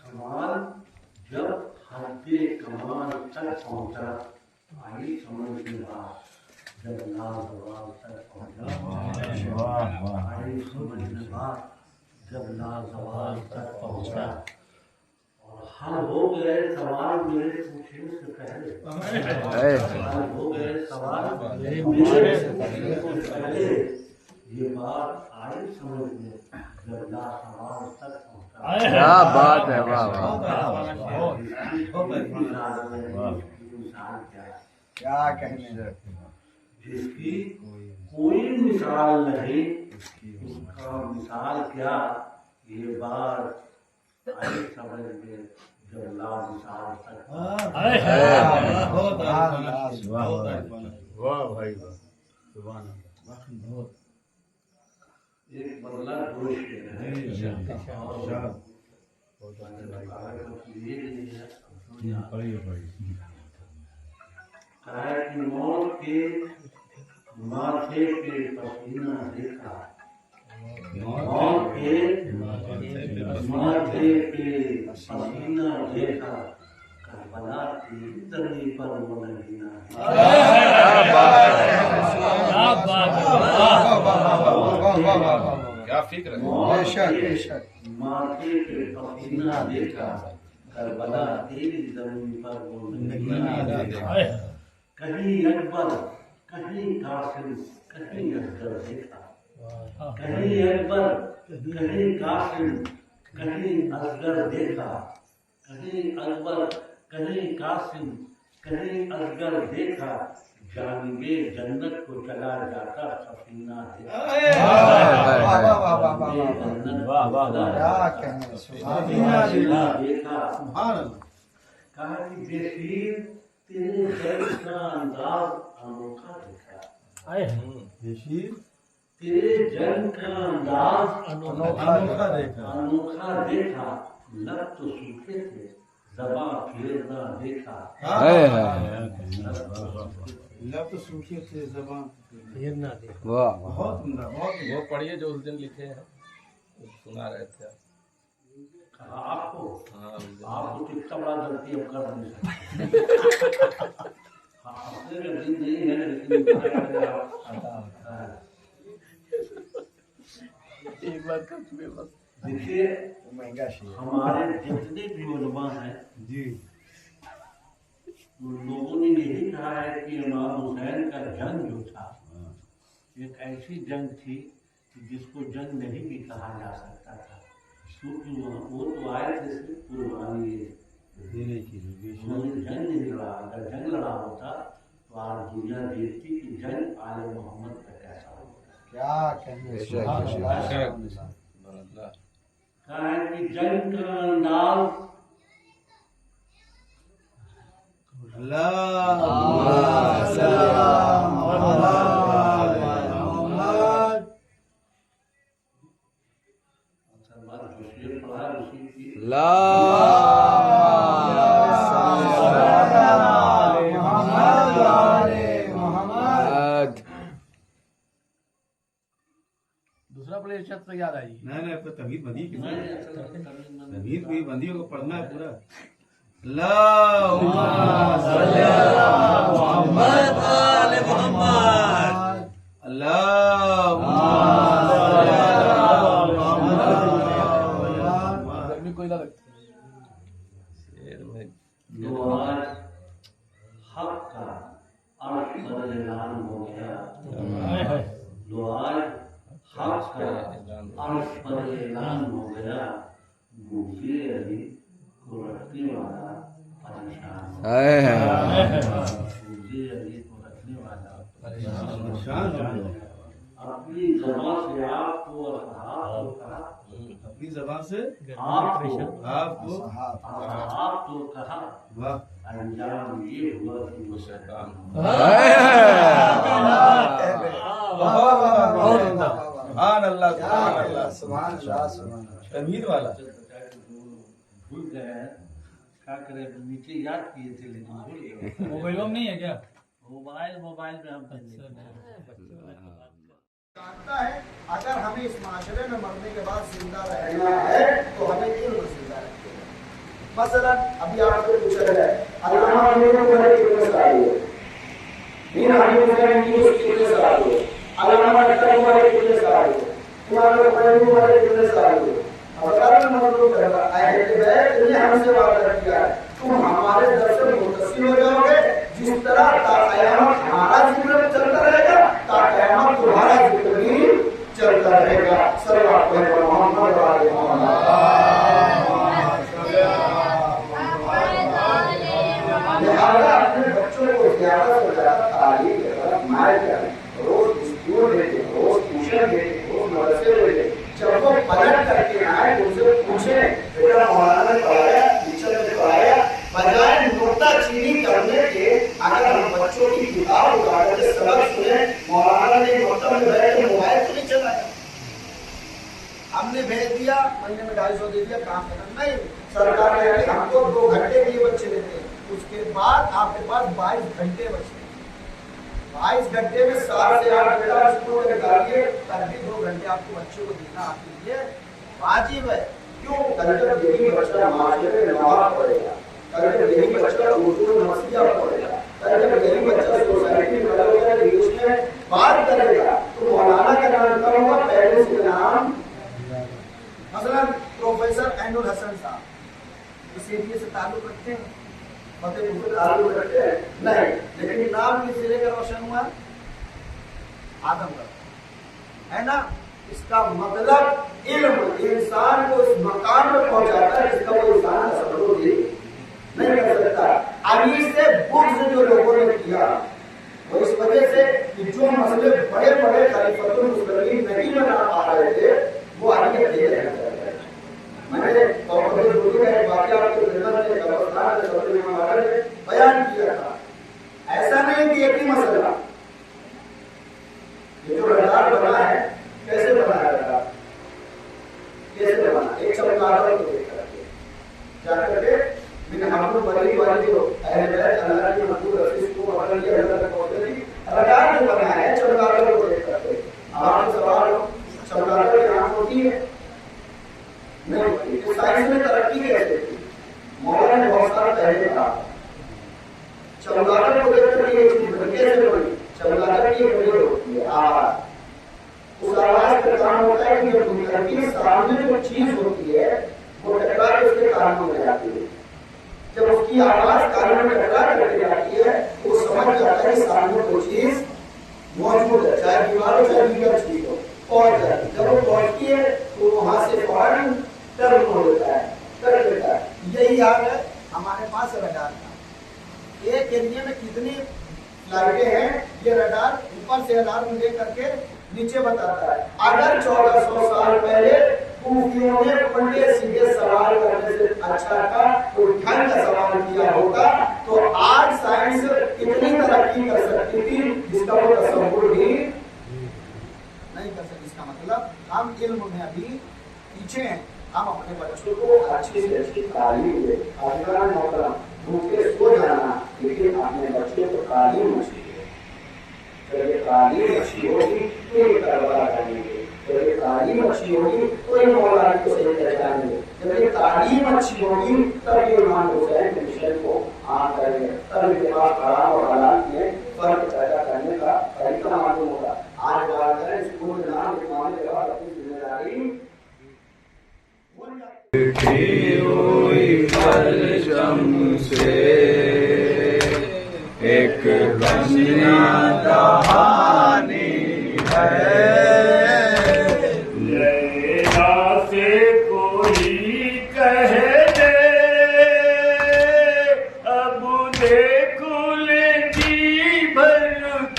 कमाल जब हद्दे कमाल तक पहुंचा, आई समझ में बात जब लाजवाब तक पहुंचा, आई समझ में बात जब लाजवाब तक पहुंचा। और हल हो गए सवाल मेरे पूछने से पहले, हल हो गए सवाल मेरे पूछने से पहले, ये बात आई समझ में जब लाजवाब तक पहुंचा। क्या बात है, वाह वाह, क्या कहने, जिसकी कोई मिसाल नहीं, उसका मिसाल क्या, ये बात आई समझ में जब लामिसाल तक। वाह भाई वाह, सुभान अल्लाह। एक बदला दोष है, कि मौत के माथे पे पसीना देखा, मौत के माथे पे पसीना देखा, करबला की तली पर वो नगीना। क्या फिक्र है, माथे पे पसीना देखा, करबला तेरी जमीन पर वो नगीना देखा। कहीं अकबर, कहीं कासिम, कहीं असगर देखा, कहीं अकबर, कहीं कासिम, कहीं असगर देखा, कहीं अकबर, कहीं कासिम, कहीं असगर देखा, जानिबे जन्नत को चला जाता सफीना देखा। कहा कि बेशीर तेरे जल का अंदाज अनोखा देखा, तेरे जल का अंदाज अनोखा देखा, लब तो सूखे थे ज़बां फेरना देखा। लब तो सूखे थे ज़बां फेरना देखा। वाह, बहुत उम्दा, बहुत वो पढ़िए जो उस दिन लिखे हैं, सुना रहे थे आपको, आपको कितना बड़ा गलती अब कर नहीं सकते। अपने में दिन नहीं है, लेकिन एक बार कच में बस। देखिए हमारे जितने भी उलमा हैं जी, उन लोगों ने यही कहा है कि इमाम हुसैन का जंग जो था, एक ऐसी जंग थी कि जिसको जंग नहीं भी कहा जा सकता था, क्योंकि वो तो आए थे सिर्फ कुर्बानी देने के लिए। उन्होंने जंग नहीं लड़ा। अगर जंग लड़ा होता तो आज दुनिया देखती कि जंग आले मोहम्मद का कैसा होता। क्या कहने, कहा है कि जंग का अंदाज दूसरा प्लेट शब्द तो याद आई। नहीं आपको तमीज बंदी की, नहीं, तमीज कोई बंदियों को पढ़ना है पूरा। गर्मी कोई ना लगती। जो आज हक का अर्श पर ऐलान हो गया, जो आज हक का अर्श पर ऐलान हो गया, मुझे अली को रखने वाला परेशान, मुझे अली को रखने वाला परेशान। अपनी ज़बान से आपको असहाब कहा, अपनी ज़बान से आपको तो कहा, वाह, अंजाम ये हुआ कि वो शैतान। तमीज वाला भूल गए, क्या करें, नीचे याद किए थे लेकिन भूल गए। मोबाइल में नहीं है क्या? मोबाइल में हम जानता है अगर हम हमें इस माशरे में मरने के बाद जिंदा रहना है तो हमें इल्म जिंदा रखेगा। मसलन अभी आपको पूछा जाए अल्लामा तुम्हारे कितने साल हुए, मीन हमीद की उसकी कितने साल हुए, अल्लामा तुम्हारे कितने साल हुए, तुम्हारे कितने साल हुए। अगर मतलब करता है कि तुमने हमसे वादा किया है तुम हमारे दर से मुतसिल हो जाओगे, जिस तरह क़यामत हमारा जिक्र चलता रहेगा क़यामत तुम्हारा जिक्र भी चलता रहेगा। सल्लल्लाहु अलैहि मोहम्मद व आले मोहम्मद। लिहाजा अपने बच्चों को ज्यादा से ज्यादा तालीम की तरफ माइल करें, रोज स्कूल भेजें, रोज ट्यूशन भेजें, रोज मदरसे भेजें। जब वो पलट करके आए उनसे पूछे बेटा मौलाना ने पढ़ाया, टीचर ने पढ़ाया, बजाय नुक्ताचीनी करने के अगर हम बच्चों की किताब उतार के सबक सुने मौलाना ने मतलब में बैठ के मोबाइल तो नहीं चलाया, हमने भेज दिया महीने में 250 दे दिया काम करना नहीं। सरकार ने हमको 2 घंटे के लिए बच्चे देते हैं, उसके बाद आपके पास 22 घंटे बचते हैं। 22 घंटे में 7 से 8 घंटा स्कूल में निकालिए तब भी 2 घंटे आपको बच्चे को देना आपके लिए वाजिब है। क्यों? कल जब यही बच्चा माशरे में नमाज पढ़ेगा, कल जब यही बच्चा उर्दू में मसीहा पढ़ेगा, कल जब यही बच्चा सोसाइटी में खड़ा इंग्लिश में बात करेगा तो मौलाना का नाम क्या होगा, पेरेंट्स का नाम। मसलन प्रोफेसर ऐनुल हसन साहब इस एरिया से ताल्लुक रखते हैं, फतेहपुर से ताल्लुक रखते हैं नहीं, लेकिन नाम किस जिले का रोशन हुआ, आदमगढ़ है ना। इसका मतलब इल्म इंसान को उस मकाम में पहुंचाता है जिसका वो इंसान सफर नहीं कर सकता। अभी से बुर्ज जो लोगों ने किया वो इस वजह से कि जो मसले बड़े बड़े खलीफतुल मुस्लिमीन नहीं बना पा रहे थे वो आगे दे रहे हैं। मैंने कॉर्पोरेट का एक वाकया आपको बयान किया था। ऐसा नहीं कि एक ही मसला, ये जो रडार बना है कैसे बनाया रडार, कैसे बना, एक चमगादड़ को देख करके जाकर के मैंने आपको बड़ी वाली जो अहले बैत अल्लाह की महबूब रफीस को पकड़ लिया अल्लाह तक पहुंचे थी, रडार जो बनाया है चमगादड़ को देख करके। आपके सवाल चमगादड़ की आंख होती है नहीं, तो साइंस में तरक्की कैसे की, मौला ने बहुत सारा पहले कहा चमगादड़ को देख करके एक चीज कैसे बनी, चमगादड़ की एक बड़ी होती है आवाज। उस आवाज का काम होता है कि जब दुनिया के सामने जो चीज होती है वो टकरा के उसके कानों में जाती है। जब उसकी आवाज कानों में टकरा करके जाती है वो समझ जाता है कि सामने कोई चीज मौजूद है, चाहे दीवार हो चाहे दीगर चीज हो, पहुंच जाती है। जब वो पहुंचती है तो वहां से फौरन टर्न हो जाता है, कर देता है। यही हाल है हमारे पास रडार का। एक एरिया में कितनी फ्लाइटें हैं ये रडार ऊपर से अलार्म दे करके नीचे बताता है। अगर 1400 साल पहले कूफियों ने उल्टे सीधे सवाल करने से अच्छा था तो ढंग का सवाल किया होता तो आज साइंस कितनी तरक्की कर सकती थी जिसका वो तसव्वुर भी नहीं कर सकती। इसका मतलब हम इल्म में अभी पीछे हैं। हम अपने बच्चों को अच्छी से अच्छी तालीम दें। अज़रान मोहतरम भूखे सो जाना लेकिन अपने बच्चों को तालीम अच्छी दें। जब ये तालीम अच्छी होगी तो ये करबला करेंगे, जब ये तालीम अच्छी होगी तो ये मौलाना को सही पहचानेंगे, जब ये तालीम अच्छी होगी तब ये इमाम हुसैन के मिशन को आम करेंगे, तब इनके पास हराम और हलाल में फर्क पैदा करने का तरीका मालूम होगा। आज बात करें स्कूल में नाम लिखवाने के बाद अपनी जिम्मेदारी से एक कन्या कहानी है, लैला से कोई कह दे अब देख ले जी भर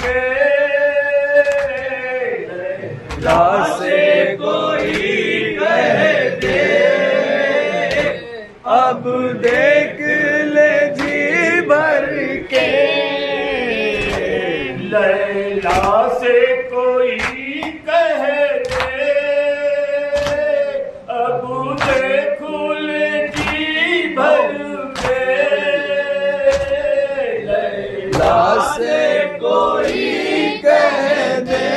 के, लैला से कोई कह दे अब देख ले जी भर के, लैला से कोई कह दे अब देख ले जी भर के, लैला से कोई कह दे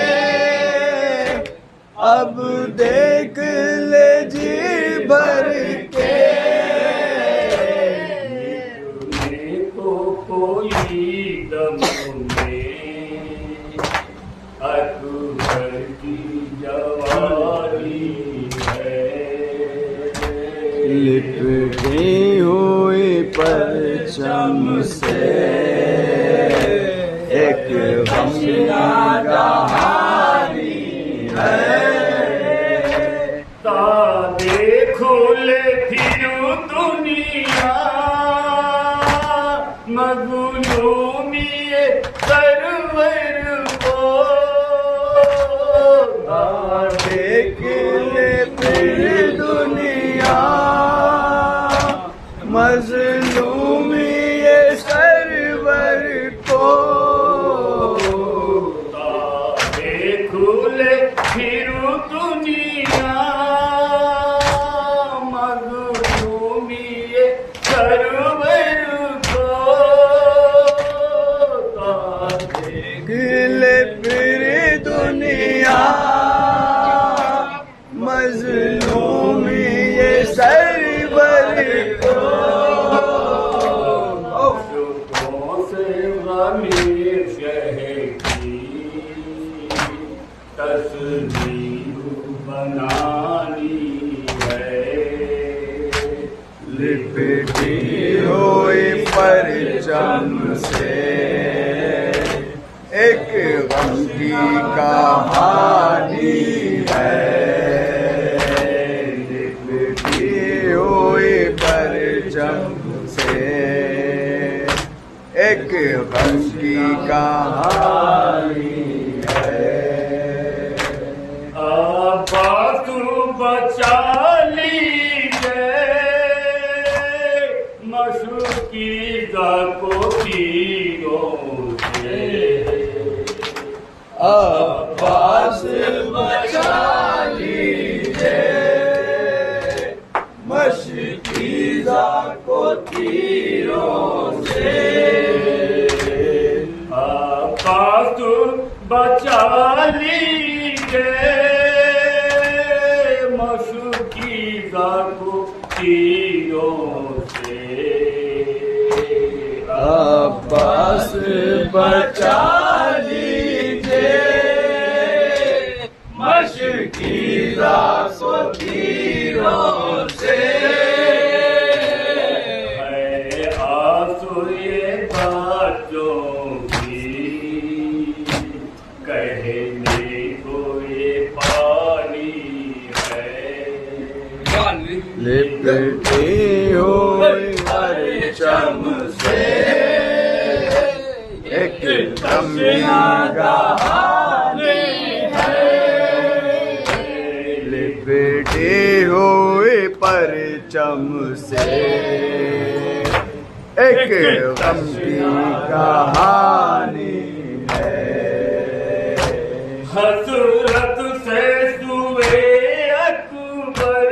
अब देख ले जी भर के को कोई दम में अकबर की जवानी है। लिपटी हुई परचम से एक गमगीना कहानी है। तारे खुले फिरू दुनिया मगलूमिए सरवर को। देख ले फिर दुनिया मजलूमी ये सरवर को। तारे खुले फिरू दुनिया मगलूमिए सरवर को। देख ले फिर दुनिया मजलूमी ये सरवर को। शुक्रों से ज़मीर शह की तस्वीर बनानी है। लिपटी हुई परचम से एक गम की कहानी है। लिपटी हुई परचम से एक गम की कहानी है। आबाद बचा लीजिए मशूकीज़ा को तीरों से। अब्बास बचा लीजिए मशकीज़ा को तीरों से। आबाद बचा लीजिए मशूकीज़ा को तीरों से। अब्बास बचा लीजिए मशकीज़ा को तीरों से। है आंसुए बच्चों की कहने को ये पानी है। लिपटी हुई परचम से एक गमगीना कहानी है। लिपटी हुई परचम से एक गम की कहानी है। हसरत से सुए अकबर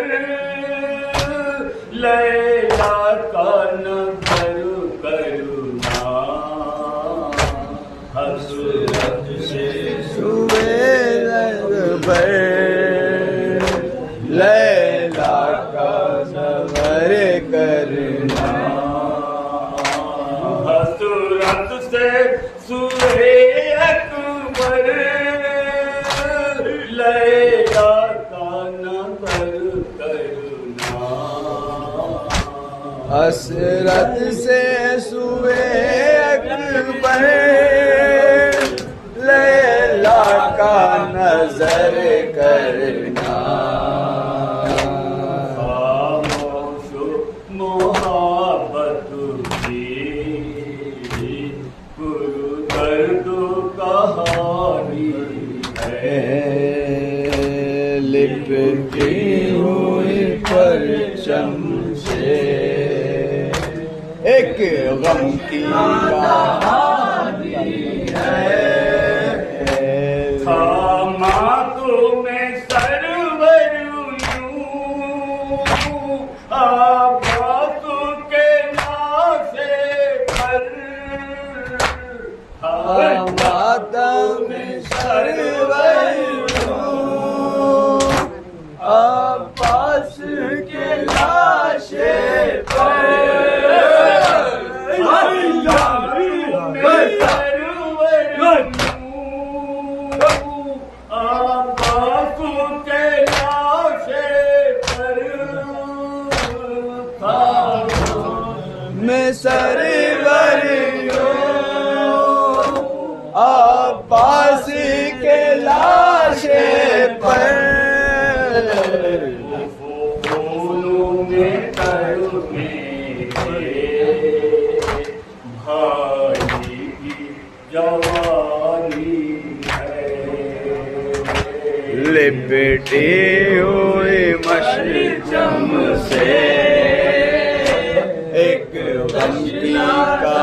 लैला का नजर करुणा। हसरत से सुबह अकबर लैला का नज़र करना। हसरत से सुए अकबर लैला का नजर करुणा। हसरत से सुबह अकबर लैला का नजर करना। खामोश मोहब्बत की पुरदर्द कहानी है। लिपटी हुई परचम से एक गम की कहानी है। थामा तुम्हें सरवर यूं आबाद के नासे पर। मातम सरवर सरवरियो पास के लाशे पर फूलों में करुणे भाई की जवानी है लिपटे हुए मशरक़ से एक बंदी का